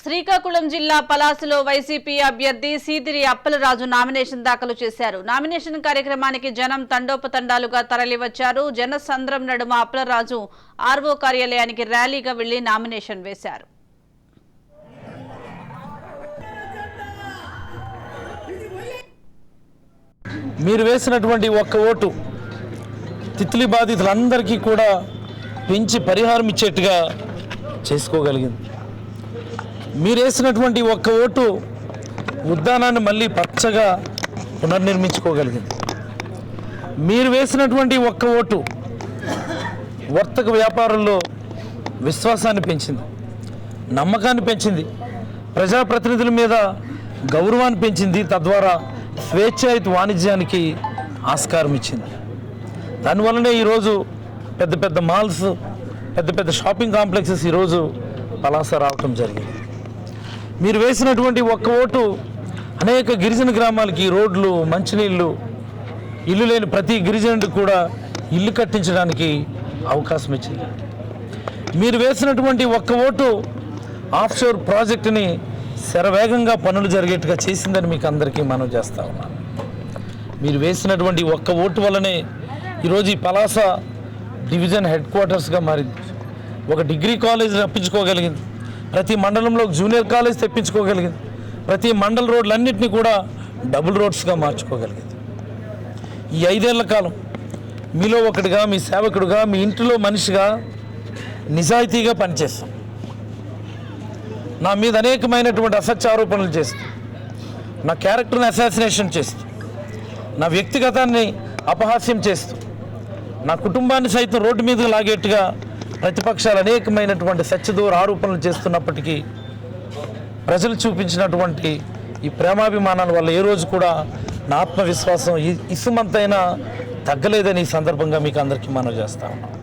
శ్రీకాకుళం జిల్లా పలాసలో వైసీపీ అభ్యర్థి సీదిరి అప్పలరాజు నామినేషన్ దాఖలు చేశారు. నామినేషన్ కార్యక్రమానికి జనం తండోపతండాలుగా తరలివచ్చారు. జనసంద్రం నడుమ అప్పలరాజు ఆర్వో కార్యాలయానికి ర్యాలీగా వెళ్లి నామినేషన్ వేశారు. మీరు వేసినటువంటి ఒక్క ఓటు తిత్లీ బాధితులందరికీ కూడా పెంచి పరిహారం ఇచ్చేట్టుగా చేసుకోగలిగింది. మీరు వేసినటువంటి ఒక్క ఓటు ఉద్యానాన్ని మళ్ళీ పచ్చగా పునర్నిర్మించుకోగలిగింది. మీరు వేసినటువంటి ఒక్క ఓటు వర్తక వ్యాపారంలో విశ్వాసాన్ని పెంచింది, నమ్మకాన్ని పెంచింది, ప్రజాప్రతినిధుల మీద గౌరవాన్ని పెంచింది, తద్వారా స్వేచ్ఛాయుత వాణిజ్యానికి ఆస్కారం ఇచ్చింది. దానివల్లనే ఈరోజు పెద్ద పెద్ద మాల్స్, పెద్ద పెద్ద షాపింగ్ కాంప్లెక్సెస్ ఈరోజు పలాస రావటం జరిగింది. మీరు వేసినటువంటి ఒక్క ఓటు అనేక గిరిజన గ్రామాలకి రోడ్లు, మంచినీళ్ళు, ఇల్లు లేని ప్రతి గిరిజనుడికి కూడా ఇల్లు కట్టించడానికి అవకాశం ఇచ్చింది. మీరు వేసినటువంటి ఒక్క ఓటు ఆఫ్షోర్ ప్రాజెక్టుని శరవేగంగా పనులు జరిగేట్టుగా చేసిందని మీకు అందరికీ మనం చేస్తా ఉన్నాను. మీరు వేసినటువంటి ఒక్క ఓటు వల్లనే ఈరోజు ఈ పలాస డివిజన్ హెడ్ క్వార్టర్స్గా మారింది. ఒక డిగ్రీ కాలేజ్ రప్పించుకోగలిగింది, ప్రతి మండలంలో జూనియర్ కాలేజ్ తెప్పించుకోగలిగింది, ప్రతి మండల రోడ్లన్నింటినీ కూడా డబుల్ రోడ్స్గా మార్చుకోగలిగింది. ఈ 5 ఏళ్ల కాలం మీలో ఒకటిగా, మీ సేవకుడిగా, మీ ఇంటిలో మనిషిగా నిజాయితీగా పనిచేస్తాం. నా మీద అనేకమైనటువంటి అసత్య ఆరోపణలు చేస్తూ, నా క్యారెక్టర్ని అసాసినేషన్ చేస్తూ, నా వ్యక్తిగతాన్ని అపహాస్యం చేస్తూ, నా కుటుంబాన్ని సైతం రోడ్డు మీదకు లాగేట్టుగా ప్రతిపక్షాలు అనేకమైనటువంటి సత్యదూర ఆరోపణలు చేస్తున్నప్పటికీ ప్రజలు చూపించినటువంటి ఈ ప్రేమాభిమానాల వల్ల ఏ రోజు కూడా నా ఆత్మవిశ్వాసం ఇసుమంతైనా తగ్గలేదని ఈ సందర్భంగా మీకు అందరికీ మనం చేస్తా ఉన్నాం.